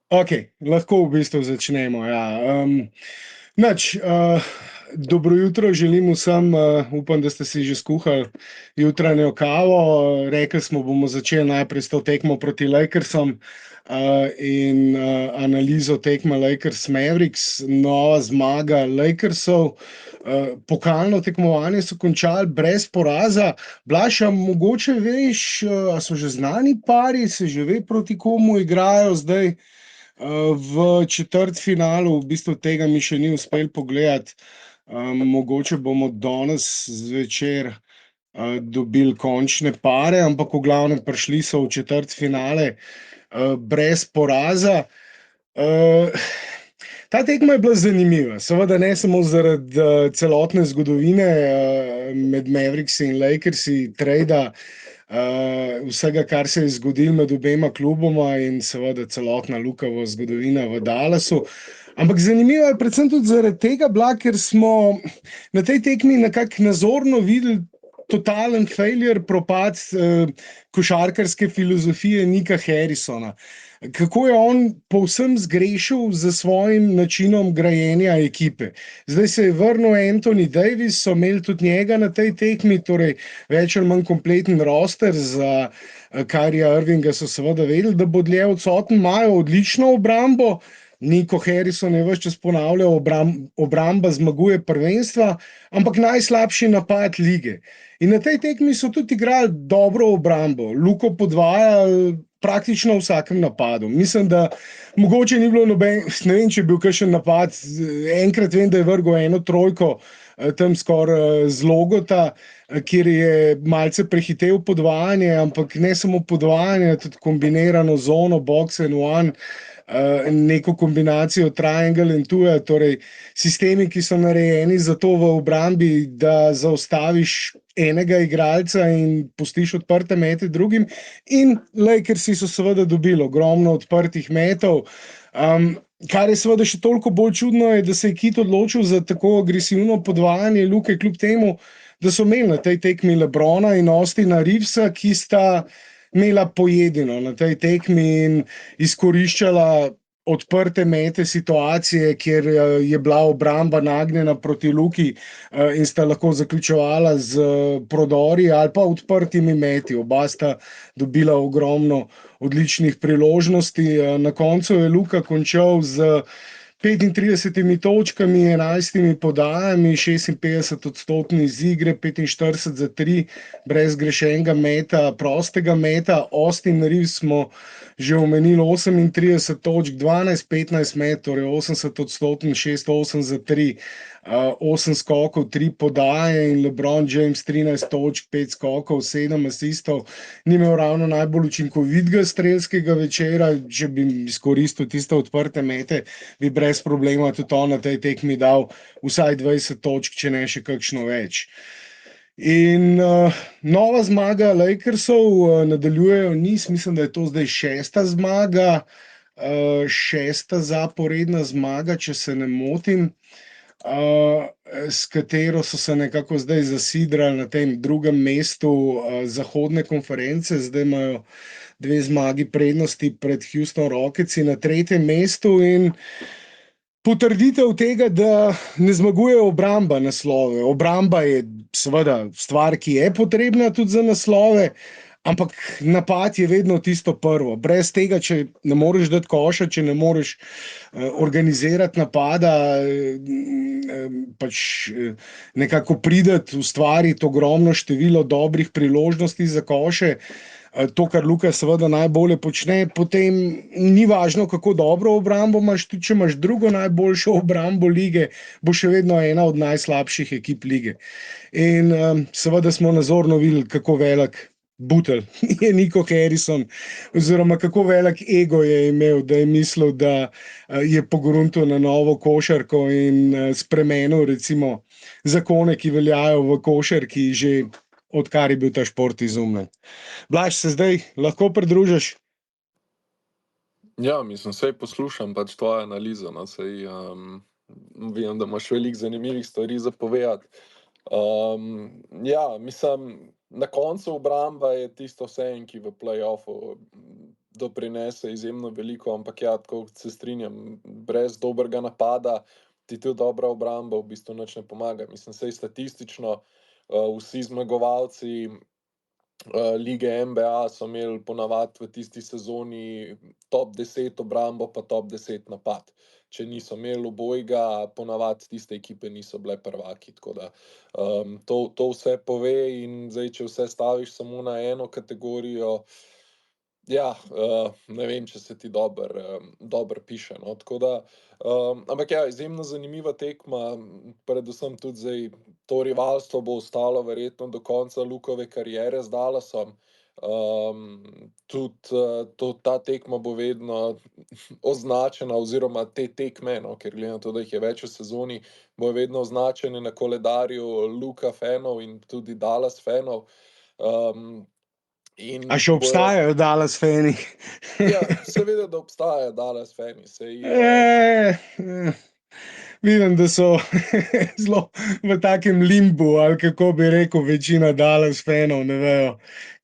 Okej, lahko v bistvu začnemo, ja. Nič, dobro jutro želim vsem, upam, da ste si že skuhali jutranjo kavo. Rekli smo, bomo začeli najprej s to tekmo proti Lakersom, in, analizo tekme Lakers Mavericks, nova zmaga Lakersov. Pokalno tekmovanje so končali brez poraza. Blaž, a mogoče veš, a so že znani pari, se že ve, proti komu igrajo zdaj? V četrtfinalu, v bistvu tega mi še ni uspelo pogledati. Mogoče bomo danes zvečer dobili končne pare, ampak v glavnem prišli so v četrtfinale brez poraza. Ta tekma je bila zanimiva, seveda ne samo zaradi celotne zgodovine med Mavericksi in Lakersi, trejda, vsega, kar se je zgodilo med obema kluboma in seveda celotna Lukova zgodovina v Dallasu. Ampak zanimivo je predvsem tudi zaradi tega bila, ker smo na tej tekmi nekako nazorno videli totalen failure, propad košarkarske filozofije Nika Harrisona. Kako je on povsem zgrešil z svojim načinom grajenja ekipe. Zdaj se je vrnil Anthony Davis, so imeli tudi njega na tej tekmi, torej več ali manj kompleten roster. Za Kyrija Irvinga so seveda vedeli, da bo dlje odsoten, imajo odlično obrambo. Nico Harrison je ves čas ponavljal, obramba zmaguje prvenstva, ampak najslabši napad lige. In na tej tekmi so tudi igrali dobro obrambo, Luko podvajali praktično v vsakem napadu. Mislim, da mogoče ni bilo noben, ne vem, če je bil kakšen napad, enkrat vem, da je vrgel eno trojko tam skoraj z logota, kjer je malce prehitel podvajanje, ampak ne samo podvajanje, tudi kombinirano zono, box and one, neko kombinacijo triangle in two, torej sistemi, ki so narejeni za to v obrambi, da zaustaviš enega igralca in pustiš odprte mete drugim. In Lakersi so seveda dobili ogromno odprtih metov. Kar je seveda še toliko bolj čudno, je, da se je Kit odločil za tako agresivno podvajanje Luke, kljub temu, da so imeli na tej tekmi LeBrona in Austina Reevesa, ki sta imela pojedino na tej tekmi in izkoriščala odprte mete situacije, kjer je bila obramba nagnjena proti Luki in sta lahko zaključevala z prodori ali pa odprtimi meti. Oba sta dobila ogromno odličnih priložnosti. Na koncu je Luka končal z 35 točkami, 11 podajami, 56% iz igre, 45 za 3, brez zgrešenega meta, prostega meta. Austin Reeves smo že omenili, 38 točk, 12-15 met, torej 80%, 6-8 za 3, 8 skokov, 3 podaje, in LeBron James 13 točk, 5 skokov, 7 asistov. Ni imel ravno najbolj učinkovitega strelskega večera. Če bi izkoristil tiste odprte mete, bi brez problema tudi on na tej tekmi dal vsaj 20 točk, če ne še kakšno več. In nova zmaga Lakersov, nadaljujejo niz, mislim, da je to zdaj 6. zmaga, 6. zaporedna zmaga, če se ne motim, s katero so se nekako zdaj zasidrali na tem drugem mestu zahodne konference. Zdaj imajo 2 zmagi prednosti pred Houston Rocketsi na 3. mestu in potrditev tega, da ne zmaguje obramba naslove. Obramba je seveda stvar, ki je potrebna tudi za naslove, ampak napad je vedno tisto prvo. Brez tega, če ne moreš dati koša, če ne moreš organizirati napada, pač nekako prideti, ustvariti ogromno število dobrih priložnosti za koše, to, kar Luka seveda najbolje počne, potem ni važno, kako dobro obrambo imaš, tudi če imaš drugo najboljšo obrambo lige, bo še vedno ena od najslabših ekip lige. In seveda smo nazorno videli, kako velik butelj je Nico Harrison, oziroma kako velik ego je imel, da je mislil, da je pogruntal na novo košarko in spremenil recimo zakone, ki veljajo v košarki že odkar je bil ta šport izumljen. Blaž, se zdaj lahko pridružiš? Ja, mislim, saj poslušam pač tvojo analizo, no, saj vem, da imaš veliko zanimivih stvari za povedati. Ja, mislim, na koncu obramba je tisto vse, ki v play-offu doprinese izjemno veliko, ampak ja, tako se strinjam, brez dobrega napada ti tudi dobra obramba v bistvu nič ne pomaga. Mislim, saj statistično, vsi zmagovalci lige NBA so imeli po navadi v tisti sezoni top 10 obrambo pa top 10 napad. Če niso imeli obojega, po navadi tiste ekipe niso bile prvaki, tako da to vse pove in zdaj, če vse staviš samo na eno kategorijo, ja, ne vem, če se ti dobro piše, no, tako da, ampak ja, izjemno zanimiva tekma, predvsem tudi zdaj to rivalstvo bo ostalo verjetno do konca Lukove kariere z Dallasom. Tudi, ta tekma bo vedno označena oziroma te tekme, no, ker glede na to, da jih je več v sezoni, bojo vedno označene na koledarju Luka fanov in tudi Dallas fanov. In A še bojo obstajajo Dallas fani? ja, seveda, da obstajajo Dallas fani, saj, Vidim, da so zelo v takem limbu, ali kako bi rekel, večina Dallas fanov ne vejo,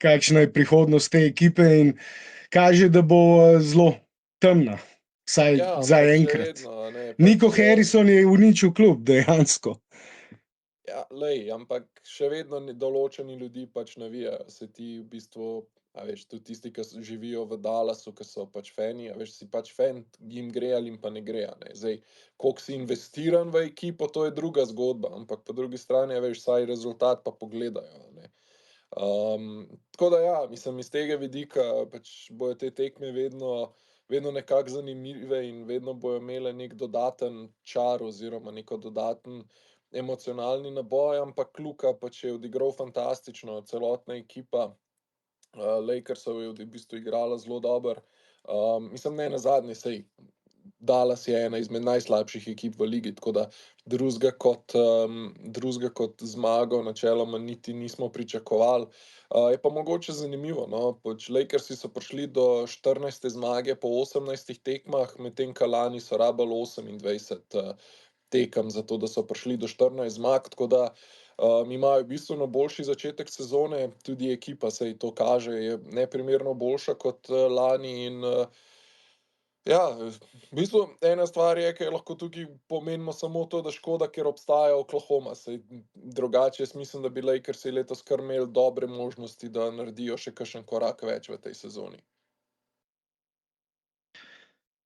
kakšna je prihodnost te ekipe in kaže, da bo zelo temna, vsaj ja, ampak še zaenkrat. vedno, a ne, Nico pač, Harrison je uničil klub, dejansko. ja, glej, ampak še vedno določeni ljudi pač navijajo, saj ti v bistvu, a veš, tudi tisti, ki živijo v Dallasu, ki so pač fani, a veš, si pač fan, jim gre ali jim pa ne gre, a ne. Zdaj, koliko si investiran v ekipo, to je druga zgodba, ampak po drugi strani, a veš, vsaj rezultat pa pogledajo, a ne. Tako da ja, mislim, iz tega vidika pač bojo te tekme vedno nekako zanimive in vedno bojo imele neki dodaten čar oziroma neko dodaten emocionalni naboj, ampak Luka pač je odigral fantastično, celotna ekipa Lakersov je v bistvu igrala zelo dobro. Mislim, nenazadnje, saj Dallas je ena izmed najslabših ekip v ligi, tako da drugega kot zmago načeloma niti nismo pričakovali. Je pa mogoče zanimivo, no, pač Lakersi so prišli do 14. zmage po 18 tekmah, medtem ko lani so rabili 28 tekem za to, da so prišli do 14 zmag, tako da imajo bistveno boljši začetek sezone, tudi ekipa, saj to kaže, je neprimerno boljša kot lani in ja, v bistvu ena stvar je, ki jo lahko tukaj pomenimo samo to, da škoda, ker obstaja Oklahoma, saj drugače jaz mislim, da bi Lakersi letos kar imeli dobre možnosti, da naredijo še kakšen korak več v tej sezoni.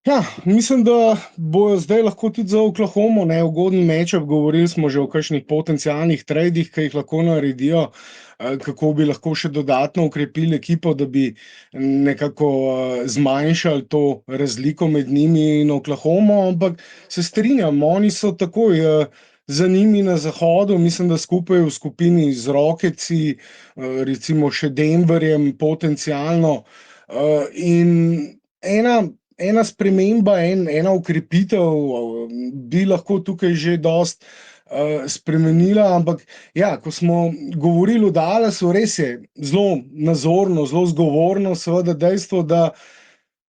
Ja, mislim, da bojo zdaj lahko tudi za Oklahomo neugoden matchup. Govorili smo že o kakšnih potencialnih tradih, ki jih lahko naredijo, kako bi lahko še dodatno ukrepili ekipo, da bi nekako zmanjšali to razliko med njimi in Oklahomo, ampak se strinjam, oni so takoj za njimi na zahodu, mislim, da skupaj v skupini z Rocketsi, recimo še Denverjem potencialno, in ena sprememba, ena ukrepitev bi lahko tukaj že dosti spremenila, ampak ja, ko smo govorili o Dallasu, res je zelo nazorno, zelo zgovorno, seveda dejstvo, da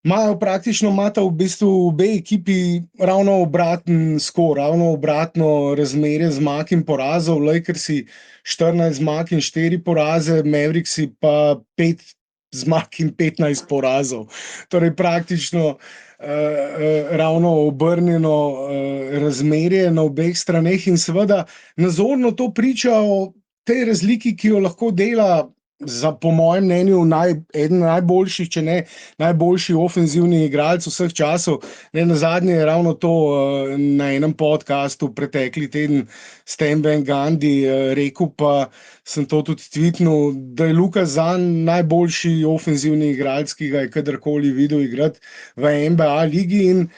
imata v bistvu obe ekipi ravno obraten skor, ravno obratno razmerje zmag in porazov, Lakersi 14 zmag in 4 poraze, Mavericksi pa 5 zmag in 15 porazov. Torej praktično ravno obrnjeno razmerje na obeh straneh in seveda nazorno to priča o tej razliki, ki jo lahko dela po mojem mnenju eden najboljših, če ne najboljši ofenzivni igralec vseh časov. Nenazadnje je ravno to na enem podcastu pretekli teden Stan Van Gundy rekel, pa sem to tudi tweetnul, da je Luka zanj najboljši ofenzivni igralec, ki ga je kadarkoli videl igrati v NBA ligi in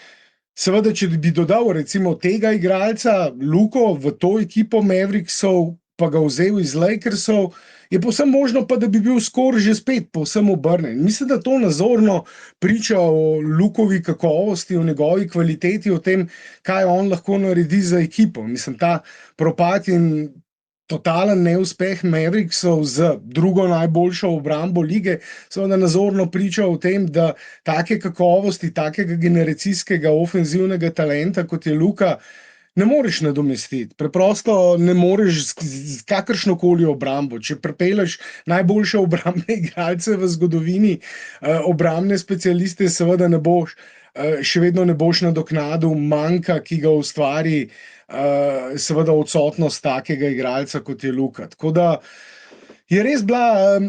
seveda, če bi dodal recimo tega igralca, Luko, v to ekipo Mavericksov, pa ga vzel iz Lakersov, je povsem možno pa, da bi bil skor že spet povsem obrnen. Mislim, da to nazorno priča o Lukovi kakovosti, o njegovi kvaliteti, o tem, kaj on lahko naredi za ekipo. Mislim, ta propad in totalen neuspeh Mavericksov z drugo najboljšo obrambo lige seveda nazorno priča o tem, da take kakovosti, takega generacijskega ofenzivnega talenta, kot je Luka, ne moreš nadomestiti. Preprosto ne moreš z kakršnokoli obrambo. Če prepeleš najboljše obrambne igralce v zgodovini, obrambne specialiste, seveda ne boš, še vedno ne boš nadoknadil manjka, ki ga ustvari, seveda odsotnost takega igralca, kot je Luka. Tako da je res bila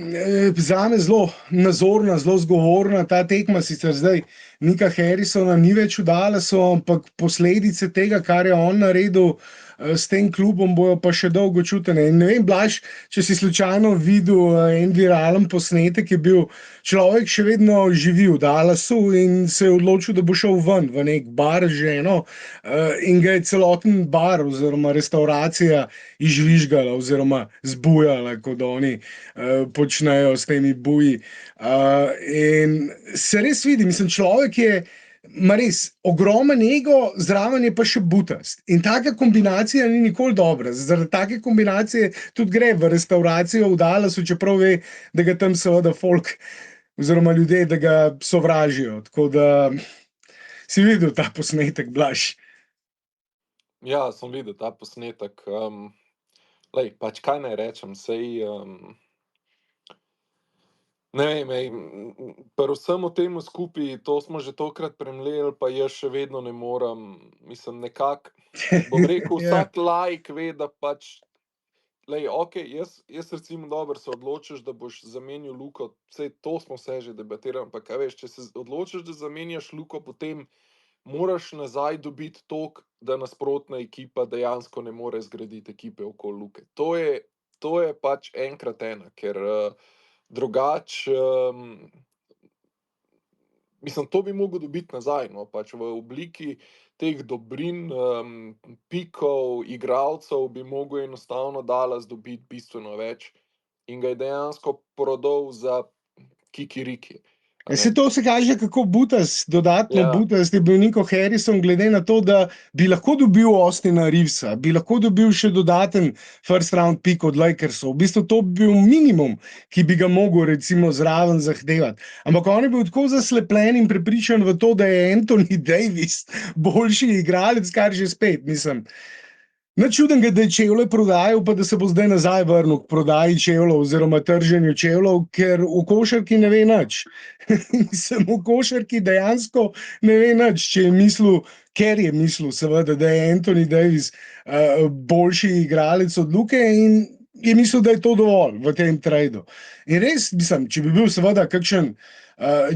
zame zelo nazorna, zelo zgovorna ta tekma. Sicer zdaj Nika Harrisona ni več v Dallasu, ampak posledice tega, kar je on naredil s tem klubom, bojo pa še dolgo čutene. In ne vem, Blaž, če si slučajno videl en viralen posnetek, je bil človek še vedno živi v Dallasu in se je odločil, da bo šel ven v nek bar z ženo, in ga je celoten bar oziroma restauracija izžvižgala oziroma zbujala, kot oni počnejo s temi buji. In se res vidi, mislim, človek je, ima res ogromen ego, zraven je pa še butast. In taka kombinacija ni nikoli dobra. Zaradi take kombinacije tudi gre v restauracijo v Dallasu, čeprav ve, da ga tam seveda folk oziroma ljudje, da ga sovražijo. Tako da si videl ta posnetek, Blaž. Ja, sem videl ta posnetek. Lej, pač kaj naj rečem, sej, ne vem, pri vsemu temu skupaj, to smo že tokrat premleli, pa jaz še vedno ne morem, mislim, nekako, bom rekel, Ja. vsak laik ve, da pač, lej, okej, jaz recimo dobro se odločiš, da boš zamenjal Luko, saj to smo vse že debatirali, ampak a veš, če se odločiš, da zamenjaš Luko, potem moraš nazaj dobiti toliko, da nasprotna ekipa dejansko ne more zgraditi ekipe okoli Luke. To je pač enkrat ena, ker drugače, mislim, to bi mogel dobiti nazaj, no, pač v obliki teh dobrin, pikov, igralcev bi mogel enostavno Dallas dobiti bistveno več in ga je dejansko prodal za kikiriki, a Se ne. to se kaže, kako butast, dodatno Ja, butast je bil Nico Harrison, glede na to, da bi lahko dobil Austina Reevesa, bi lahko dobil še dodaten first round pick od Lakersov. V bistvu to bi bil minimum, ki bi ga mogel recimo zraven zahtevati. Ampak on je bil tako zaslepljen in prepričan v to, da je Anthony Davis boljši igralec, kar že spet, mislim. Nič čudnega, da je čevlje prodajal, pa da se bo zdaj nazaj vrnil k prodaji čevljev oziroma trženju čevljev, ker v košarki ne ve nič. Sem v košarki dejansko ne ve nič, če je mislil, ker je mislil, seveda, da je Anthony Davis boljši igralec od Luke in je mislil, da je to dovolj v tem tradu. In res, mislim, če bi bil seveda kakšen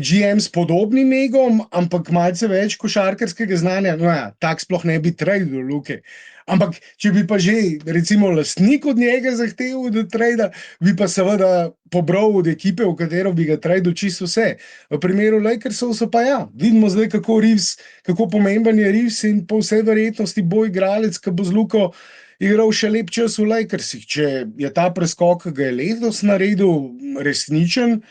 GM s podobnim egom, ampak malce več košarkarskega znanja, no ja, tak sploh ne bi tradil Luke. Ampak, če bi pa že, recimo, lastnik od njega zahteval, da trada, bi pa seveda pobral od ekipe, v katero bi ga tradil čisto vse. V primeru Lakersov so pa ja, vidimo zdaj, kako pomemben je Reeves in po vsej verjetnosti bo igralec, ki bo z Luko igral še lep čas v Lakersih. Če je ta preskok, ki ga je letos naredil, resničen,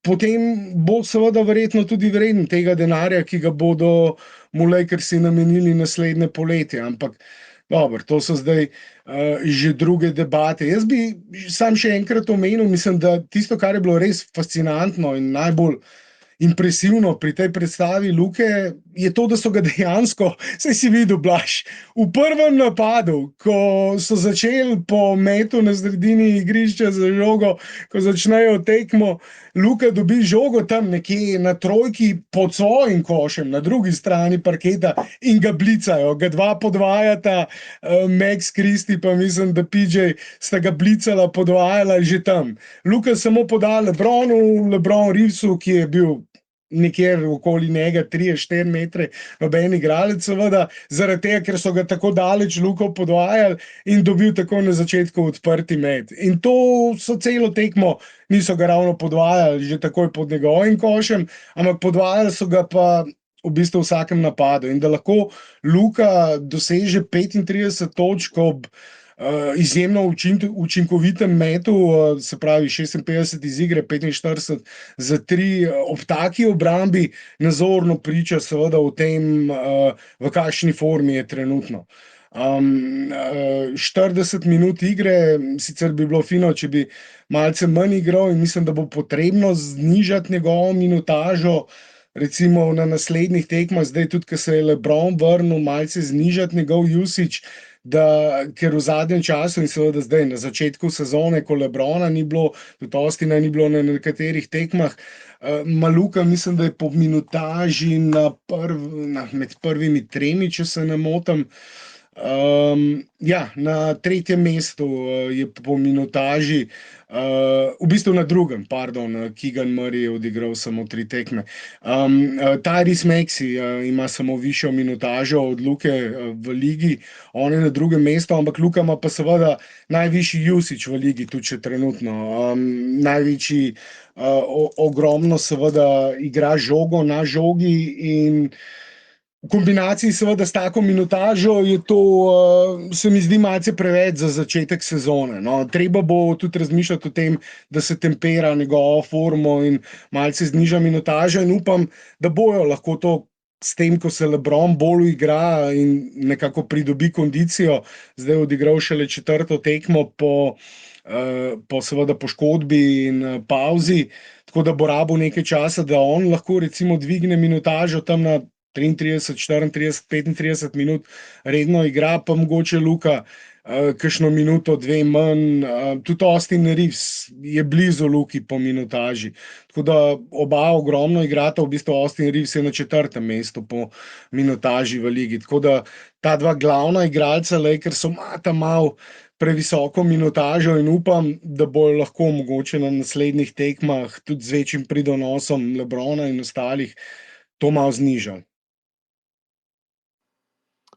potem bo seveda verjetno tudi vreden tega denarja, ki ga bodo mu Lakersi namenili naslednje poletje. Ampak dobro, to so zdaj že druge debate. Jaz bi sam še enkrat omenil, mislim, da tisto, kar je bilo res fascinantno in najbolj impresivno pri tej predstavi Luke, je to, da so ga dejansko, saj si videl, Blaž, v prvem napadu, ko so začeli po metu na sredini igrišča za žogo, ko začnejo tekmo, Luka dobi žogo tam nekje na trojki pod svojim košem, na drugi strani parketa in ga blicajo, ga dva podvajata, Max Christie pa mislim, da PJ sta ga blicala, podvajala že tam. Luka samo poda LeBronu, LeBron Reevesu, ki je bil nekjer okoli njega 3-4 metre, noben igralec, seveda, zaradi tega, ker so ga tako daleč Luko podvajali in dobil tako na začetku odprti met. In to so celo tekmo, niso ga ravno podvajali že takoj pod njegovim košem, ampak podvajali so ga pa v bistvu v vsakem napadu. In da lahko Luka doseže 35 točk ob izjemno učinkovitem metu, se pravi 56 iz igre, 45 za 3 ob taki obrambi, nazorno priča seveda o tem, v kakšni formi je trenutno. 40 minut igre, sicer bi bilo fino, če bi malce manj igral in mislim, da bo potrebno znižati njegovo minutažo, recimo na naslednjih tekmah, zdaj tudi, ko se je LeBron vrnil, malce znižati njegov usage, ker v zadnjem času in seveda zdaj na začetku sezone, ko LeBrona ni bilo, tudi Austina ni bilo na nekaterih tekmah, Maluka mislim, da je po minutaži med prvimi tremi, če se ne motim. Ja, na tretjem mestu je po minutaži, v bistvu na drugem, pardon, Keegan Murray je odigral samo 3 tekme. Tyrese Maxey ima samo višjo minutažo od Luke v ligi, on je na drugem mestu, ampak Luka ima pa seveda najvišji usage v ligi, tudi če trenutno. Največji, ogromno seveda igra žogo na žogi in v kombinaciji seveda s tako minutažo je to, se mi zdi malce preveč za začetek sezone. No. Treba bo tudi razmišljati o tem, da se tempera njegovo formo in malce zniža minutažo in upam, da bojo lahko to s tem, ko se LeBron bolj igra in nekako pridobi kondicijo, zdaj odigral šele 4. tekmo po seveda poškodbi in pavzi, tako da bo rabil nekaj časa, da on lahko recimo dvigne minutažo tam na 33, 34, 35 minut redno igra, pa mogoče Luka kakšno minuto, 2 manj. Tudi Austin Reeves je blizu Luki po minutaži. Tako da oba ogromno igrata, v bistvu Austin Reeves je na 4. mestu po minutaži v ligi. Tako da ta dva glavna igralca Lakersov imata malo previsoko minutažo in upam, da bojo lahko mogoče na naslednjih tekmah tudi z večjim pridonosom LeBrona in ostalih to malo znižali.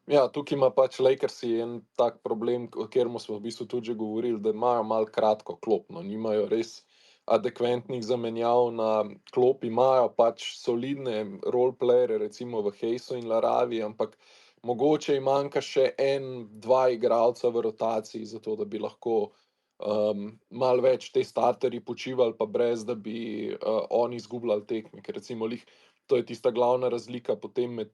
Ja, tukaj ima pač Lakersi en tak problem, o katerem smo v bistvu tudi že govorili, da imajo malo kratko klop, no, nimajo res adekventnih zamenjav na klopi, imajo pač solidne roleplayere, recimo v Hayesu in Laravi, ampak mogoče jim manjka še 1-2 igralca v rotaciji, zato da bi lahko malo več te starterji počivali, pa brez da bi oni izgubljali tekme, ker recimo to je tista glavna razlika potem med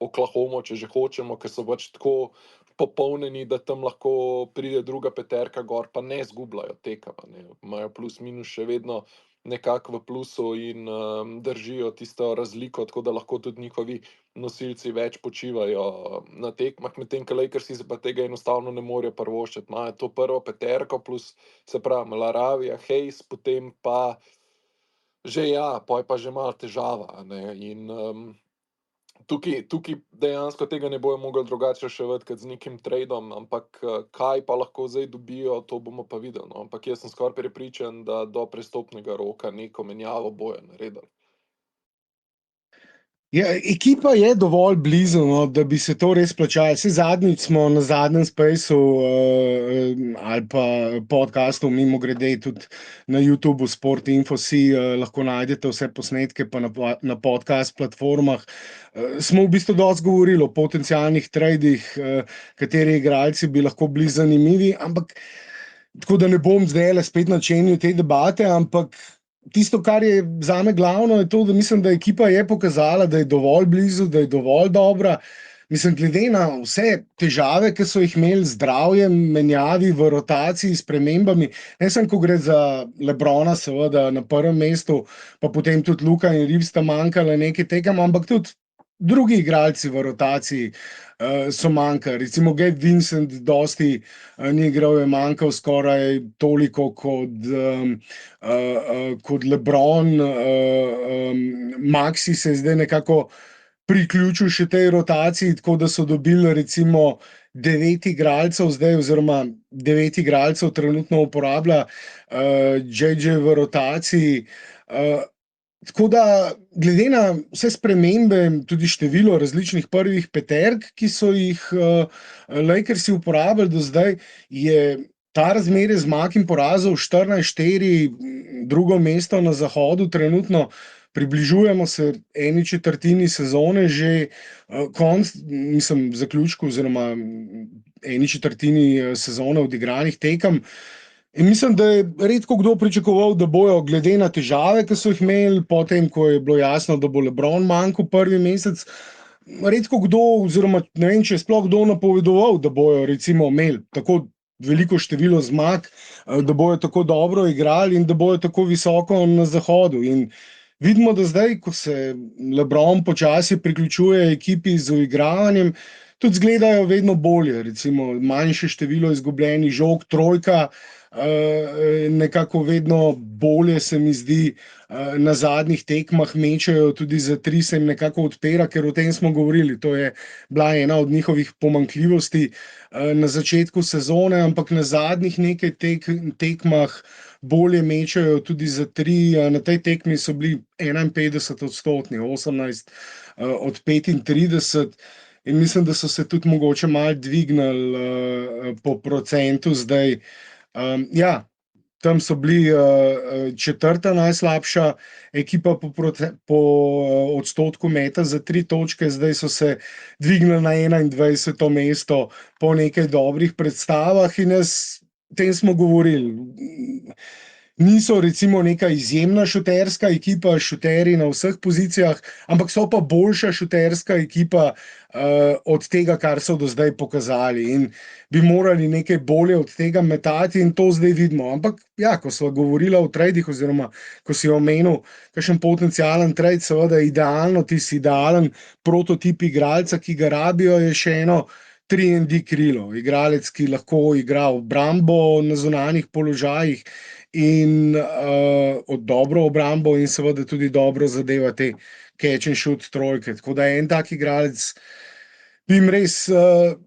Oklahomo, če že hočemo, ker so pač tako popolnjeni, da tam lahko pride druga peterka gor, pa ne zgubljajo tekem, imajo plus minus še vedno nekako v plusu in držijo tisto razliko, tako da lahko tudi njihovi nosilci več počivajo na tekmah, medtem ko Lakersi se pa tega enostavno ne morejo privoščiti. Imajo to prvo peterko plus, se pravi, Laravija, Hayes, potem pa že pol je pa že malo težava, in tukaj dejansko tega ne bojo mogli drugače reševati kot z nekim tradom, ampak kaj pa lahko zdaj dobijo, to bomo pa videli, no. Ampak jaz sem skoraj prepričan, da do prestopnega roka neko menjavo bojo naredili. Ja, ekipa je dovolj blizu, no, da bi se to res plačalo. Saj zadnjič smo na zadnjem Spaceu ali pa podcastu, mimogrede tudi na YouTubu Sport Info lahko najdete vse posnetke, pa na podcast platformah. Smo v bistvu dosti govorili o potencialnih tradih, kateri igralci bi lahko bili zanimivi, ampak tako da ne bom zdaj spet načenil te debate, ampak tisto, kar je zame glavno, je to, da mislim, da ekipa je pokazala, da je dovolj blizu, da je dovolj dobra. Mislim, glede na vse težave, ki so jih imeli z zdravjem, menjavi v rotaciji, s spremembami, ne samo, ko gre za LeBrona, seveda na prvem mestu, pa potem tudi Luka in Reeves sta manjkala nekaj tekem, ampak tudi drugi igralci v rotaciji so manjkali. Recimo Gabe Vincent dosti ni igral, je manjkal skoraj toliko kot LeBron. Maxi se je zdaj nekako priključil še tej rotaciji, tako da so dobili recimo 9 igralcev zdaj, oziroma 9 igralcev trenutno uporablja JJ v rotaciji. Tako da, glede na vse spremembe, tudi število različnih prvih peterk, ki so jih Lakersi uporabili do zdaj, je ta razmerje zmag in porazov 14-4, drugo mesto na zahodu trenutno, približujemo se eni četrtini sezone, že zaključku oziroma eni četrtini sezone odigranih tekem. In mislim, da je redko kdo pričakoval, da bojo glede na težave, ki so jih imeli, potem, ko je bilo jasno, da bo LeBron manjkal prvi mesec, redko kdo, oziroma ne vem, če je sploh kdo napovedoval, da bojo recimo imeli tako veliko število zmag, da bojo tako dobro igrali in da bojo tako visoko na zahodu. In vidimo, da zdaj, ko se LeBron počasi priključuje ekipi z uigravanjem, tudi zgledajo vedno bolje. Recimo manjše število izgubljenih žog, trojka, nekako vedno bolje se mi zdi. Na zadnjih tekmah mečejo tudi za tri, se jim nekako odpira, ker o tem smo govorili. To je bila ena od njihovih pomanjkljivosti na začetku sezone, ampak na zadnjih nekaj tekmah bolje mečejo tudi za tri. Na tej tekmi so bili 51-odstotni, 18 od 35. In mislim, da so se tudi mogoče malo dvignili po procentu zdaj. Ja, tam so bili četrta najslabša ekipa po odstotku meta za 3 točke, zdaj so se dvignili na 21. mesto po nekaj dobrih predstavah in jaz o tem smo govorili. Niso recimo neka izjemna šuterska ekipa, šuteri na vseh pozicijah, ampak so pa boljša šuterska ekipa od tega, kar so do zdaj pokazali in bi morali nekaj bolje od tega metati in to zdaj vidimo. Ampak ja, ko smo govorili o tradih oziroma ko si omenil kakšen potencialen trade, seveda idealno, tisti idealen prototip igralca, ki ga rabijo, je še eno 3&D krilo. Igralec, ki lahko igra obrambo na zunanjih položajih in dobro obrambo in seveda tudi dobro zadeva te catch and shoot trojke. Tako da en tak igralec bi jim res,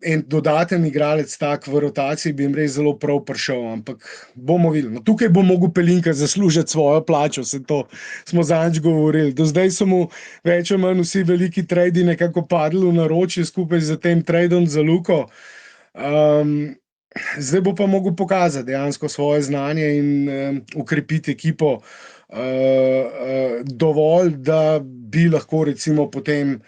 en dodaten igralec tak v rotaciji bi jim res zelo prav prišel, ampak bomo videli. No, tukaj bo mogel Pelinka zaslužiti svojo plačo, se to smo zadnjič govorili. Do zdaj so mu več ali manj vsi veliki tradi nekako padli v naročje skupaj z tem tradom za Luko. Zdaj bo pa mogel pokazati dejansko svoje znanje in ukrepiti ekipo dovolj, da bi lahko recimo potem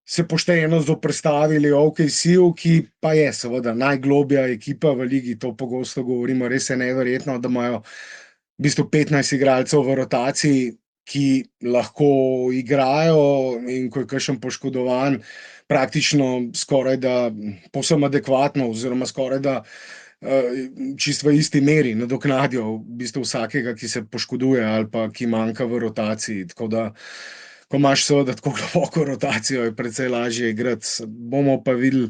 se pošteno zoperstavili OKC-ju, ki pa je seveda najgloblja ekipa v ligi, to pogosto govorimo, res je neverjetno, da imajo v bistvu 15 igralcev v rotaciji, ki lahko igrajo in ko je kakšen poškodovan, praktično skoraj da povsem adekvatno oziroma skoraj da čisto v isti meri nadoknadijo v bistvu vsakega, ki se poškoduje ali pa ki manjka v rotaciji. Tako da ko imaš seveda tako globoko rotacijo, je precej lažje igrati. Bomo pa videli,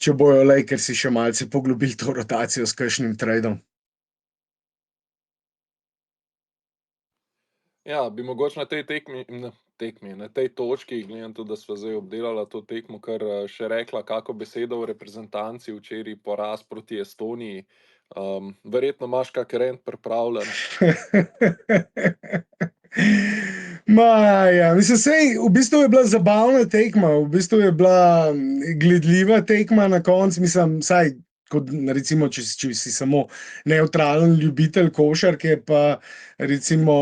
če bojo Lakersi še malce poglobili to rotacijo s kakšnim tradom. Ja, bi mogoče na tej na tej točki, glede na to, da sva zdaj obdelala to tekmo, kar še rekla kako besedo o reprezentanci, včeraj poraz proti Estoniji. Verjetno imaš kak rant pripravljen. Ja, mislim, sej, v bistvu je bila zabavna tekma, v bistvu je bila gledljiva tekma na koncu, mislim, saj, kot recimo, če si samo nevtralen ljubitelj košarke, pa recimo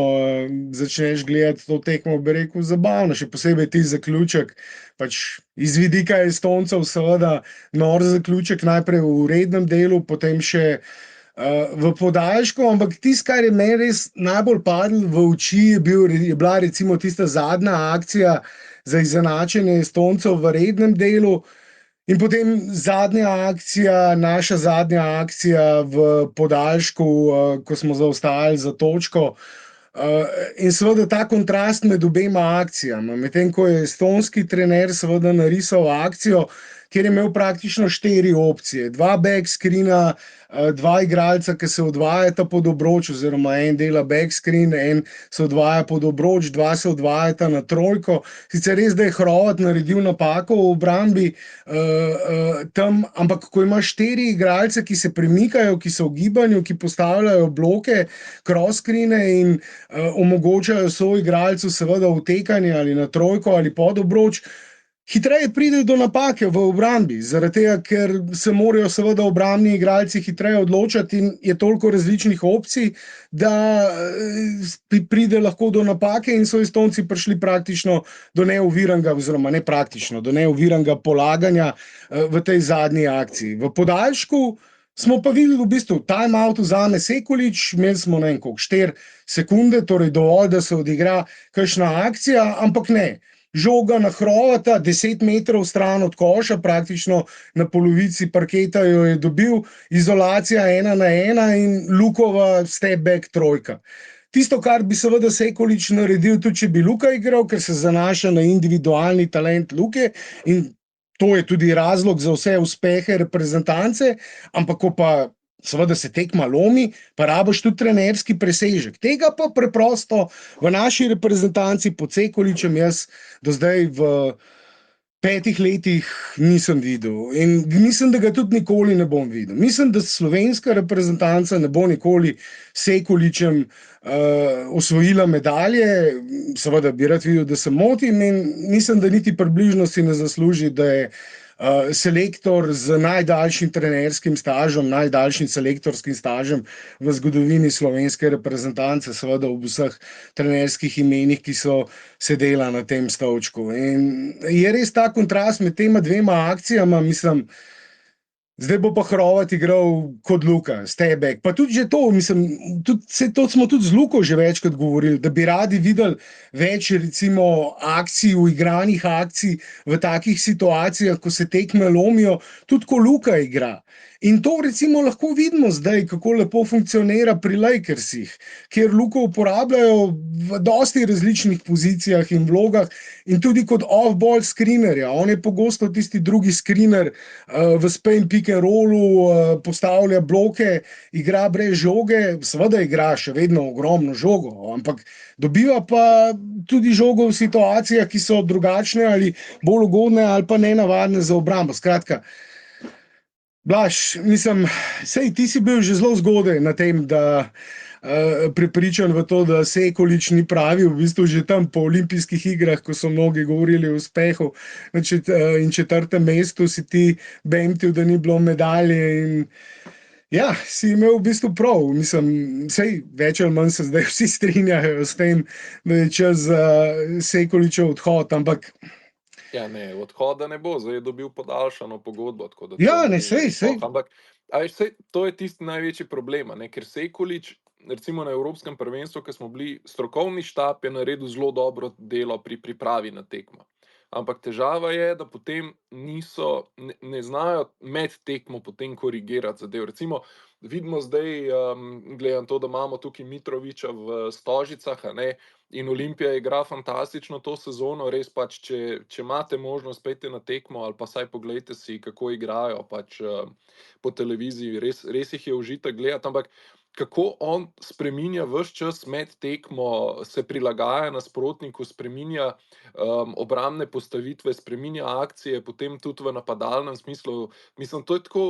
začneš gledati to tekmo, bi rekel, zabavno, še posebej ti zaključek, pač iz vidika Estoncev seveda nor zaključek, najprej v rednem delu, potem še v podaljšku, ampak tisto, kar je meni res najbolj padlo v oči, je bila recimo tista zadnja akcija za izenačenje Estoncev v rednem delu in potem naša zadnja akcija v podaljšku, ko smo zaostajali za točko. In seveda ta kontrast med obema akcijama, medtem ko je estonski trener seveda narisal akcijo, kjer je imel praktično 4 opcije, 2 backscreena, 2 igralca, ki se odvajata pod obroč, oziroma en dela backscreen, en se odvaja pod obroč, 2 se odvajata na trojko. Sicer res, da je Hrovat naredil napako v obrambi tam, ampak ko imaš 4 igralce, ki se premikajo, ki so v gibanju, ki postavljajo bloke, cross-screene in omogočajo soigralcu seveda vtekanje ali na trojko ali pod obroč, hitreje pride do napake v obrambi, zaradi tega, ker se morajo seveda obrambni igralci hitreje odločati in je toliko različnih opcij, da pride lahko do napake in so Estonci prišli praktično do neoviranega, oziroma ne praktično, do neoviranega polaganja v tej zadnji akciji. V podaljšku smo pa videli v bistvu timeout vzame Sekulič, imeli smo ne vem koliko, 4 sekunde, torej dovolj, da se odigra kakšna akcija, ampak ne. Žoga na Hrovata, 10 metrov stran od koša, praktično na polovici parketa jo je dobil, izolacija 1 na 1 in Lukova step back trojka. tisto, kar bi seveda Sekulič naredil, tudi če bi Luka igral, ker se zanaša na individualni talent Luke in to je tudi razlog za vse uspehe reprezentance, ampak ko pa seveda se tekma lomi, pa rabiš tudi trenerski presežek. Tega pa preprosto v naši reprezentanci pod Sekuličem jaz do zdaj v 5 letih nisem videl in mislim, da ga tudi nikoli ne bom videl. Mislim, da slovenska reprezentanca ne bo nikoli Sekuličem osvojila medalje, seveda bi rad videl, da se motim in mislim, da niti približno si ne zasluži, da je selektor z najdaljšim trenerskim stažem, najdaljšim selektorskim stažem v zgodovini slovenske reprezentance, seveda ob vseh trenerskih imenih, ki so sedela na tem stolčku. In je res ta kontrast med tema dvema akcijama, mislim, zdaj bo pa Hrovat igral kot Luka, stebek. Pa tudi že to, mislim, to smo tudi z Luko že večkrat govorili, da bi radi videli več recimo akcij, uigranih akcij v takih situacijah, ko se tekme lomijo, tudi ko Luka igra. In to recimo lahko vidimo zdaj, kako lepo funkcionira pri Lakersih, kjer Luko uporabljajo v dosti različnih pozicijah in vlogah in tudi kot off-ball screenerja. On je pogosto tisti drugi screener v spam pick and rollu, postavlja bloke, igra brez žoge, seveda igra še vedno ogromno žogo, ampak dobiva pa tudi žogo v situacijah, ki so drugačne ali bolj ugodne ali pa nenavadne za obrambo. Skratka, Blaž, mislim, sej ti si bil že zelo zgodaj na tem, da prepričan v to, da Sekulič ni pravi, v bistvu že tam po olimpijskih igrah, ko so mnogi govorili o uspehu in 4. mestu, si ti bemtil, da ni bilo medalje in ja, si imel v bistvu prav. Mislim, sej več ali manj se zdaj vsi strinjajo s tem, da je čas za Sekuličev odhod, ampak Ja, ne, odhoda ne bo, zdaj je dobil podaljšano pogodbo, tako da to ja, ne, ni sej. sploh, ampak a veš, saj to je tisti največji problem, a ne, ker Sekulič recimo na evropskem prvenstvu, ko smo bili, strokovni štab je naredil zelo dobro delo pri pripravi na tekmo. Ampak težava je, da potem ne znajo med tekmo potem korigirati zadev. Recimo vidimo zdaj, glede na to, da imamo tukaj Mitrovića v Stožicah, a ne, in Olimpija igra fantastično to sezono, res pač, če imate možnost, pojdite na tekmo ali pa vsaj poglejte si, kako igrajo pač po televiziji, res jih je užitek gledati, ampak kako on spreminja ves čas med tekmo, se prilagaja nasprotniku, spreminja obrambne postavitve, spreminja akcije, potem tudi v napadalnem smislu. Mislim, to je tako,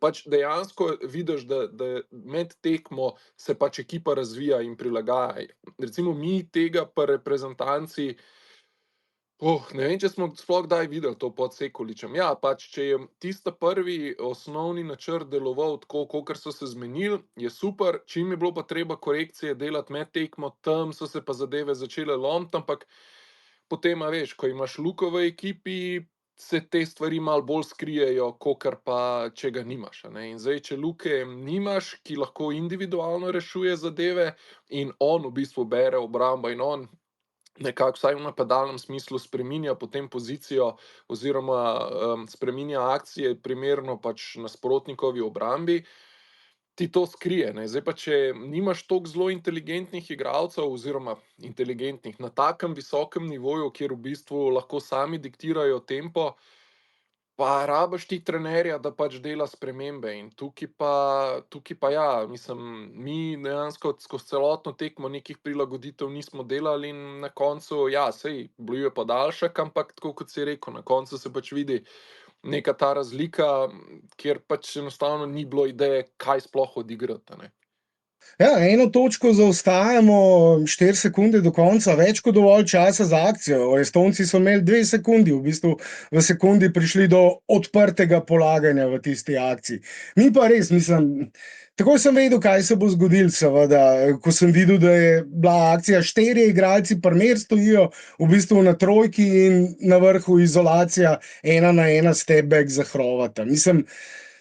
pač dejansko vidiš, da med tekmo se pač ekipa razvija in prilagaja. Recimo mi tega pri reprezentanci, ne vem, če smo sploh kdaj videli to pod Sekuličem. Ja, pač, če je tista prvi osnovni načrt deloval tako, kakor so se zmenili, je super, čim je bilo pa treba korekcije delati med tekmo, tam so se pa zadeve začele lomiti, ampak potem, a veš, ko imaš Luko v ekipi, se te stvari malo bolj skrijejo, kakor pa, če ga nimaš, a ne. In zdaj, če Luke nimaš, ki lahko individualno rešuje zadeve in on v bistvu bere obrambo in on nekako vsaj v napadalnem smislu spreminja potem pozicijo oziroma spreminja akcije primerno pač nasprotnikovi obrambi, ti to skrije, ne. Zdaj pa, če nimaš toliko zelo inteligentnih igralcev oziroma inteligentnih na takem visokem nivoju, kjer v bistvu lahko sami diktirajo tempo, pa rabiš ti trenerja, da pač dela spremembe in tukaj pa ja, mislim, mi dejansko skozi celotno tekmo nekih prilagoditev nismo delali in na koncu, ja, saj bil je podaljšek, ampak tako kot si rekel, na koncu se pač vidi neka ta razlika, kjer pač enostavno ni bilo ideje, kaj sploh odigrati, a ne. Ja, eno točko zaostajamo, 4 sekunde do konca, več kot dovolj časa za akcijo. Estonci so imeli 2 sekundi, v bistvu v sekundi prišli do odprtega polaganja v tisti akciji. Mi pa res, mislim, takoj sem vedel, kaj se bo zgodilo, seveda, ko sem videl, da je bila akcija, 4 igralci primer stojijo v bistvu na trojki in na vrhu izolacija 1-1 step back za Hrovata. Mislim,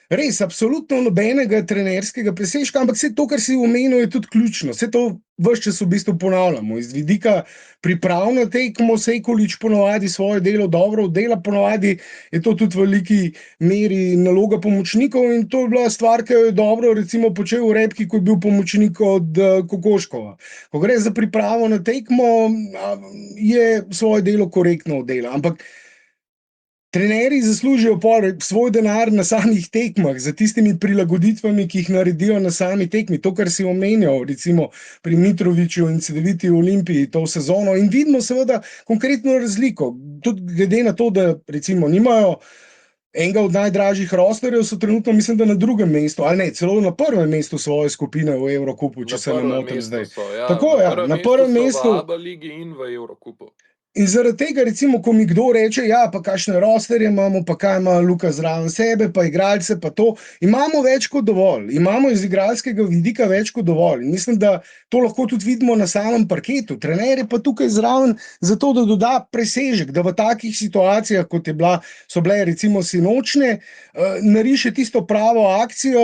Res, absolutno nobenega trenerskega presežka, ampak vse to, kar si omenil, je tudi ključno. Vse to ves čas v bistvu ponavljamo. Iz vidika priprav na tekmo Sejković ponovadi svoje delo dobro oddela, ponovadi je to tudi v veliki meri naloga pomočnikov in to je bila stvar, ki jo je dobro recimo počel v Repki, ko je bil pomočnik od Kokoškova. Ko gre za pripravo na tekmo, je svoje delo korektno oddela, ampak trenerji zaslužijo svoj denar na samih tekmah, za tistimi prilagoditvami, ki jih naredijo na sami tekmi. To, kar si omenjal, recimo pri Mitroviću in Cedeviti Olimpiji to sezono. In vidimo seveda konkretno razliko. Tudi glede na to, da recimo nimajo enega od najdražjih rosterjev, so trenutno, mislim, da na drugem mestu, ali ne, celo na prvem mestu svoje skupine v Evrokupu, če Na se ne prvem motim mestu zdaj. so, ja, Tako, na ja, prvem na mestu prvem so v mestu. ABA ligi in v Evrokupu. In zaradi tega, recimo, ko mi kdo reče, ja, pa kakšne rosterje imamo, pa kaj ima Luka zraven sebe, pa igralce, pa to, imamo več kot dovolj, imamo iz igralskega vidika več kot dovolj. In mislim, da to lahko tudi vidimo na samem parketu. Trener je pa tukaj zraven zato, da doda presežek, da v takih situacijah, kot so bile recimo sinočne, nariše tisto pravo akcijo,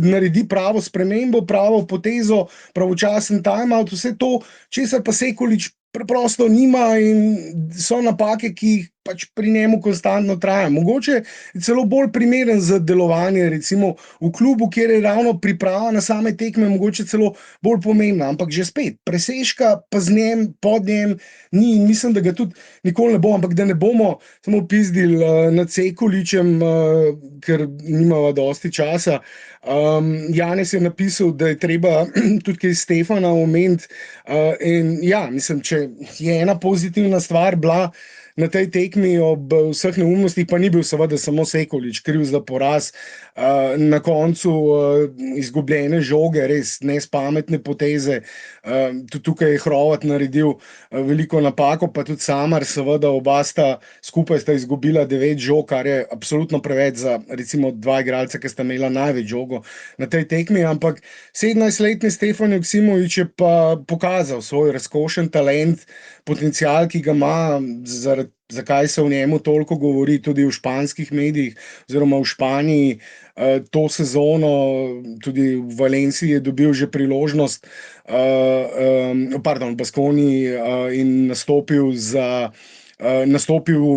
naredi pravo spremembo, pravo potezo, pravočasen timeout, vse to, česar pa Sekulič preprosto nima in so napake, ki jih pač pri njemu konstantno trajajo. Mogoče je celo bolj primeren za delovanje recimo v klubu, kjer je ravno priprava na same tekme mogoče celo bolj pomembna, ampak že spet, presežka pa z njem, pod njem ni in mislim, da ga tudi nikoli ne bo, ampak da ne bomo samo pizdili nad Sekuličem, ker nimava dosti časa. Janez je napisal, da je treba tudi kaj Stefana omeniti, in ja, mislim, če je ena pozitivna stvar bila na tej tekmi ob vseh neumnostih, pa ni bil seveda samo Sekulič kriv za poraz, na koncu izgubljene žoge, res nespametne poteze, tudi tukaj je Hrovat naredil veliko napako, pa tudi Samar, seveda oba skupaj sta izgubila 9 žog, kar je absolutno preveč za recimo dva igralca, ki sta imela največ žogo na tej tekmi, ampak 17-letni Stefan Joksimović je pa pokazal svoj razkošen talent, potencial, ki ga ima, zakaj se o njemu toliko govori tudi v španskih medijih oziroma v Španiji. To sezono tudi v Valenciji je dobil že priložnost, v Baskoniji, in nastopil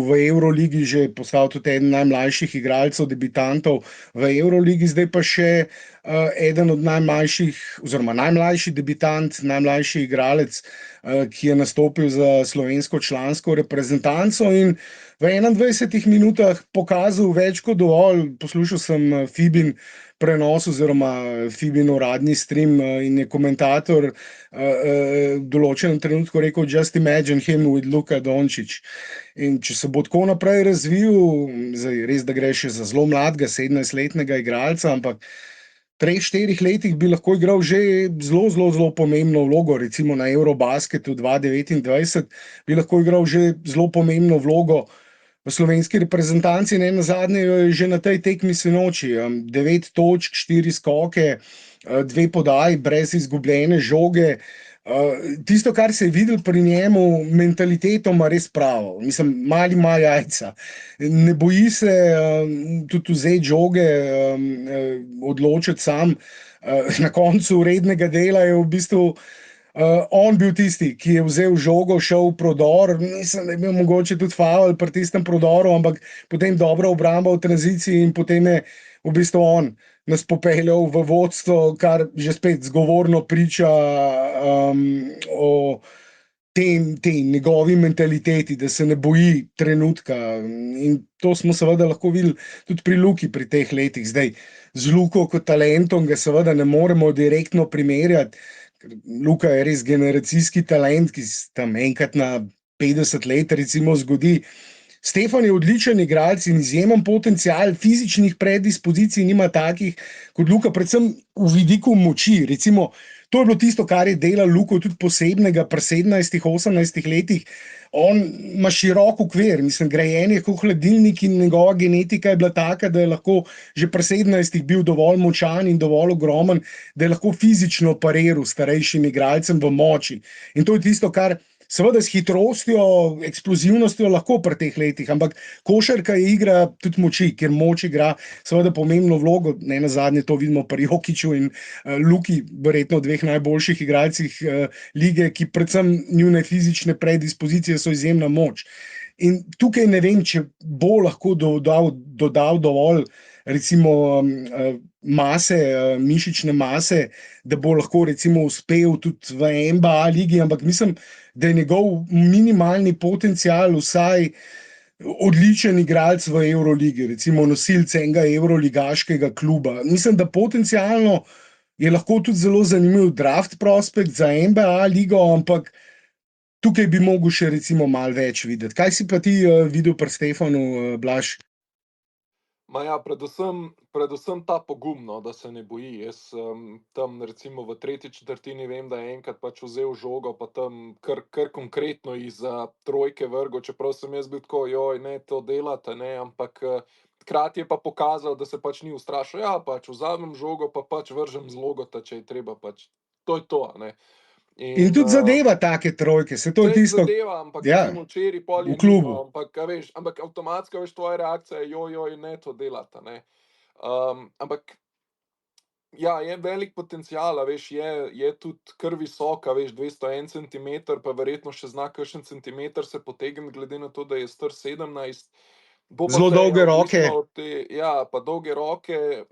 v Evroligi, že postal tudi eden najmlajših igralcev, debitantov v Evroligi, zdaj pa še eden od najmlajših, oziroma najmlajši debitant, najmlajši igralec, ki je nastopil za slovensko člansko reprezentanco in v 21 minutah pokazal več kot dovolj. Poslušal sem Fibin prenos oziroma Fibin uradni stream in je komentator v določenem trenutku rekel: "Just imagine him with Luka Dončić." In če se bo tako naprej razvil, zdaj res, da gre še za zelo mladega, 17-letnega igralca, ampak v 3-4 letih bi lahko igral že zelo, zelo, zelo pomembno vlogo, recimo na Eurobasketu 2029 bi lahko igral že zelo pomembno vlogo v slovenski reprezentanci, ne nazadnje je že na tej tekmi sinoči, 9 točk, 4 skoke, 2 podaji brez izgubljene žoge. Tisto, kar se je videl pri njemu, mentaliteto ima res pravo. Mislim, mali ima jajca. Ne boji se tudi vzeti žoge, odločiti sam. Na koncu rednega dela je v bistvu on bil tisti, ki je vzel žogo, šel v prodor. Mislim, da je bil mogoče tudi faul pri tistem prodoru, ampak potem dobra obramba v tranziciji in potem je v bistvu on nas popeljal v vodstvo, kar že spet zgovorno priča o tej njegovi mentaliteti, da se ne boji trenutka. In to smo seveda lahko videli tudi pri Luki pri teh letih. Zdaj, z Luko kot talentom ga seveda ne moremo direktno primerjati. Luka je res generacijski talent, ki se tam enkrat na 50 let recimo zgodi. Stefan je odličen igralec in izjemen potencial, fizičnih predispozicij nima takih kot Luka, predvsem v vidiku moči. Recimo, to je bilo tisto, kar je delalo Luko tudi posebnega pri 17-18 letih. On ima širok okvir, mislim, grajen je kot hladilnik in njegova genetika je bila taka, da je lahko že pri 17 bil dovolj močan in dovolj ogromen, da je lahko fizično pariral starejšim igralcem v moči. In to je tisto, kar seveda s hitrostjo, eksplozivnostjo lahko pri teh letih, ampak košarka je igra tudi moči, ker moč igra seveda pomembno vlogo, ne nazadnje to vidimo pri Jokiću in Luki, verjetno dveh najboljših igralcih lige, ki predvsem njune fizične predispozicije so izjemna moč. In tukaj ne vem, če bo lahko dodal dovolj, recimo, mase, mišične mase, da bo lahko recimo uspel tudi v NBA ligi, ampak mislim, da je njegov minimalni potencial vsaj odličen igralec v Evroligi, recimo nosilec enega evroligaškega kluba. Mislim, da potencialno je lahko tudi zelo zanimiv draft prospekt za NBA ligo, ampak tukaj bi mogel še recimo malo več videti. Kaj si pa ti videl pri Stefanu, Blaž? Ma ja, predvsem ta pogum, no, da se ne boji. Jaz tam recimo v tretji četrtini vem, da je enkrat pač vzel žogo, pa tam kar konkretno izza trojke vrgel, čeprav sem jaz bil tako, joj, ne, to delate, ne, ampak hkrati je pa pokazal, da se pač ni ustrašil. Ja, pač vzamem žogo, pa pač vržem z logota, če je treba, pač to je to, ne. In tudi zadeva take trojke, se to je Saj tisto, zadeva, ampak ja, recimo včeraj pol v je ni, klubu. no, ampak a veš, ampak avtomatsko veš, tvoja reakcija je, joj, ne, to delata, ne. Ampak ja, je velik potencial, a veš, je tudi kar visok, a veš, 201 centimeter, pa verjetno še zna kakšen centimeter se potegniti, glede na to, da je star 17. Bo pa Zelo vse dolge roke. odvisno od ja, pa dolge roke,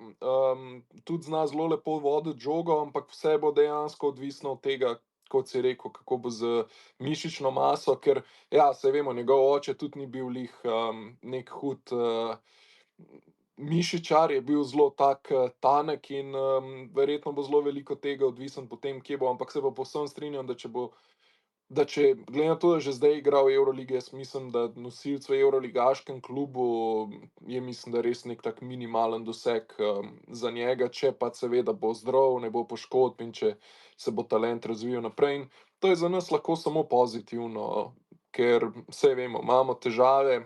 tudi zna zelo lepo voditi žogo, ampak vse bo dejansko odvisno od tega, kot si rekel, kako bo z mišično maso, ker ja, saj vemo, njegov oče tudi ni bil glih neki hud mišičar, je bil zelo tak tanek in verjetno bo zelo veliko tega odvisen potem, kje bo, ampak se pa povsem strinjam, da če glede na to, da že zdaj igra v Evroligi, jaz mislim, da nosilec v evroligaškem klubu je, mislim, da res neki tak minimalen doseg za njega, če pa seveda bo zdrav, ne bo poškodb in če se bo talent razvijal naprej. In to je za nas lahko samo pozitivno, ker saj vemo, imamo težave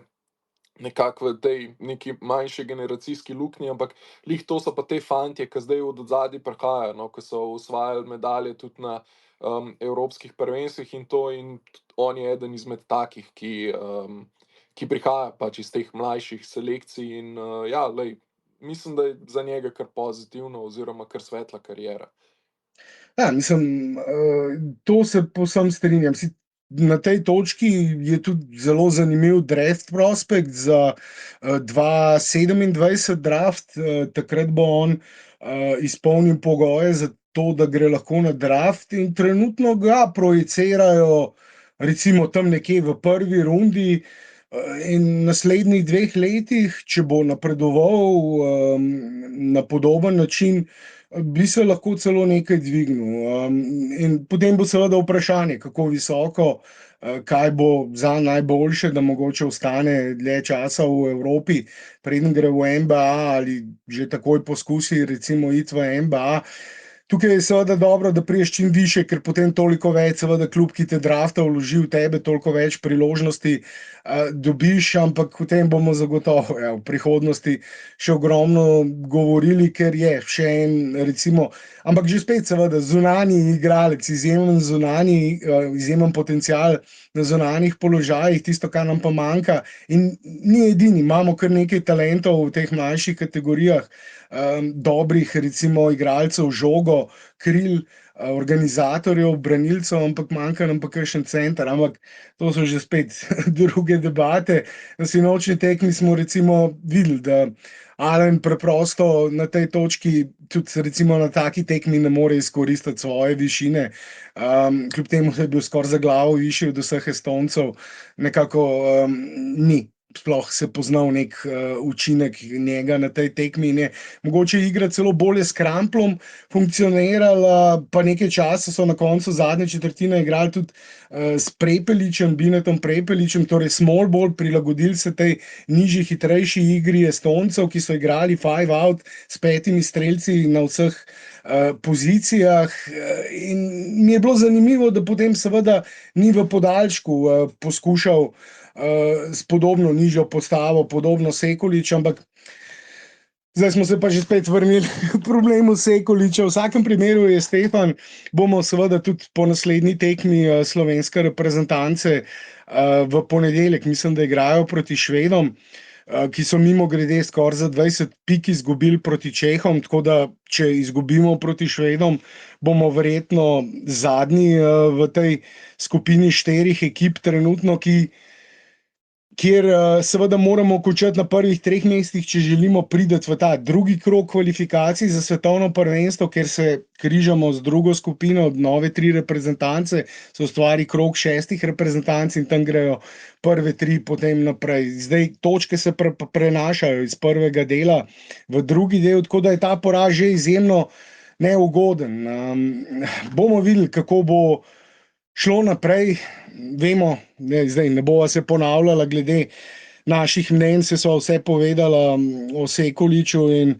nekako v tej neki manjši generacijski luknji, ampak glih to so pa te fantje, ki zdaj od odzadaj prihajajo, no, ki so osvajali medalje tudi na evropskih prvenstvih in to, in on je eden izmed takih, ki prihaja pač iz teh mlajših selekcij in ja, glej, mislim, da je za njega kar pozitivno oziroma kar svetla kariera. Ja, mislim, to se povsem strinjam. Na tej točki je tudi zelo zanimiv draft prospekt za 2027 draft. Takrat bo on izpolnil pogoje za to, da gre lahko na draft in trenutno ga projicirajo recimo tam nekje v prvi rundi in naslednjih 2 letih, če bo napredoval na podoben način, bi se lahko celo nekaj dvignil. In potem bo seveda vprašanje, kako visoko, kaj bo za najboljše, da mogoče ostane dlje časa v Evropi, preden gre v NBA ali že takoj poskusi recimo iti v NBA. Tukaj je seveda dobro, da priješ čim više, ker potem toliko več, seveda, klub, ki te drafta, vloži v tebe, toliko več priložnosti dobiš, ampak o tem bomo zagotovo v prihodnosti še ogromno govorili, ker je še en, recimo, ampak že spet, seveda, zunanji igralec, izjemen zunanji, izjemen potencial na zunanjih položajih, tisto, kar nam pa manjka. In ni edini, imamo kar nekaj talentov v teh mlajših kategorijah, dobrih, recimo, igralcev žogo, kril, organizatorjev, branilcev, ampak manjka nam pa kakšen center. Ampak to so že spet druge debate. Na sinočnji tekmi smo recimo videli, da Alen preprosto na tej točki, tudi recimo na taki tekmi, ne more izkoristiti svoje višine. Kljub temu, da je bil skoraj za glavo višji od vseh Estoncev, nekako ni sploh se poznal nek učinek njega na tej tekmi in je mogoče igra celo bolje s Kramplom funkcionirala, pa nekaj časa so na koncu zadnje četrtine igrali tudi s Prepeličem, Binetom Prepeličem, torej small ball, prilagodili se tej nižji, hitrejši igri Estoncev, ki so igrali 5 out s 5 strelci na vseh pozicijah in mi je bilo zanimivo, da potem seveda ni v podaljšku poskušal s podobno nižjo postavo, podobno Sekulič, ampak Zdaj smo se pa že spet vrnili k problemu Sekuliča. V vsakem primeru je Stefan, bomo seveda tudi po naslednji tekmi slovenske reprezentance v ponedeljek, mislim, da igrajo proti Švedom, ki so mimogrede skoraj za 20 pik izgubili proti Čehom, tako da če izgubimo proti Švedom, bomo verjetno zadnji v tej skupini 4 ekip trenutno, kjer seveda moramo končati na prvih 3 mestih, če želimo priti v ta drugi krog kvalifikacij za svetovno prvenstvo, ker se križamo z drugo skupino, nove 3 reprezentance, se ustvari krog 6 reprezentanc in tam grejo prve 3 potem naprej. Zdaj točke se prenašajo iz prvega dela v drugi del, tako da je ta poraz že izjemno neugoden. Bomo videli, kako bo šlo naprej. Vemo, zdaj ne bova se ponavljala glede naših mnenj, se sva vse povedala o Sekuliču in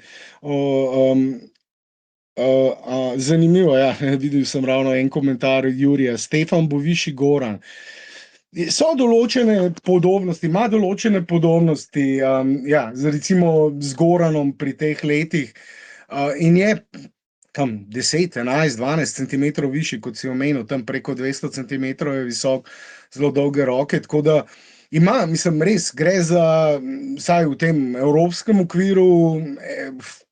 zanimivo, ja, videl sem ravno en komentar Jurija, Stefan bo višji Goran. So določene podobnosti, ima določene podobnosti, ja, recimo z Goranom pri teh letih in je tam 10, 11, 12 centimetrov višji, kot si omenil, tam preko 200 centimetrov je visok, zelo dolge roke, tako da ima, mislim, res gre za, vsaj v tem evropskem okviru,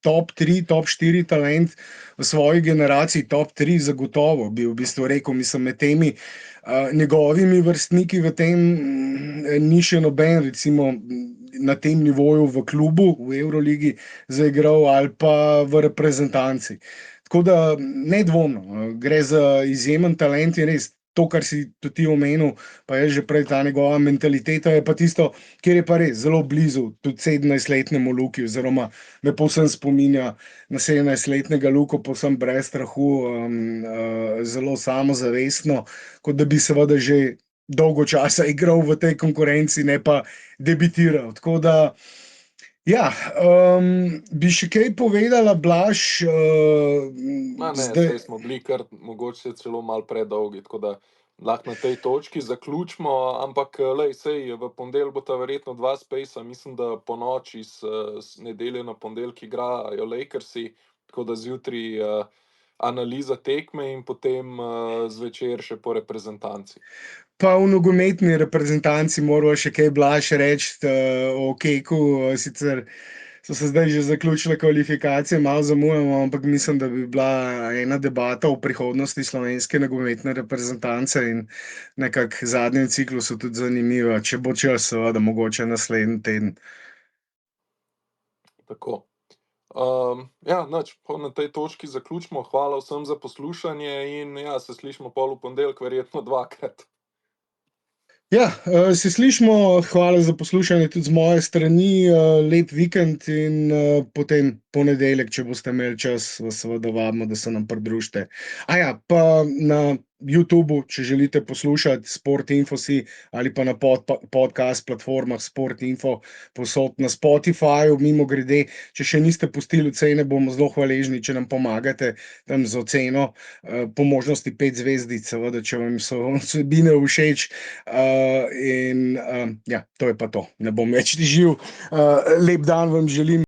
top 3, top 4 talent v svoji generaciji, top 3 zagotovo, bi v bistvu rekel, mislim, med temi njegovimi vrstniki v tem ni še noben, recimo, na tem nivoju v klubu, v Evroligi zaigral ali pa v reprezentanci. Tako da nedvomno, gre za izjemen talent in res to, kar si tudi ti omenil, pa je že prej ta njegova mentaliteta, je pa tisto, kjer je pa res zelo blizu tudi 17-letnemu Luki, oziroma me povsem spominja na 17-letnega Luko, povsem brez strahu, zelo samozavestno, kot da bi seveda že dolgo časa igral v tej konkurenci, ne pa debitiral. Tako da ja, bi še kaj povedala, Blaž? Saj smo bili kar mogoče celo malo predolgi, tako da lahko na tej točki zaključimo, ampak glej, saj v ponedeljek bosta verjetno 2 spacea, mislim, da ponoči z nedelje na ponedeljek igrajo Lakersi, tako da zjutraj analiza tekme in potem zvečer še po reprezentanci. Pa v nogometni reprezentanci moramo še kaj, Blaž, reči o Keku, sicer so se zdaj že zaključile kvalifikacije, malo zamujamo, ampak mislim, da bi bila ena debata o prihodnosti slovenske nogometne reprezentance in nekako zadnjem ciklusu tudi zanimiva, če bo čas, seveda, mogoče naslednji teden. Tako. Ja, nič, na tej točki zaključimo. Hvala vsem za poslušanje in ja, se slišimo pol v ponedeljek, verjetno 2-krat. Ja, se slišimo, hvala za poslušanje tudi z moje strani, lep vikend in potem ponedeljek, če boste imeli čas, vas seveda vabimo, da se nam pridružite. Aja, pa na YouTubu, če želite poslušati Sport Info si, ali pa na podcast platformah Sport Info, povsod na Spotifyju, mimogrede, če še niste pustili ocene, bomo zelo hvaležni, če nam pomagate tam z oceno, po možnosti 5 zvezdic, seveda, če vam so vsebine všeč, in ja, to je pa to. Ne bom več težil. Lep dan vam želim.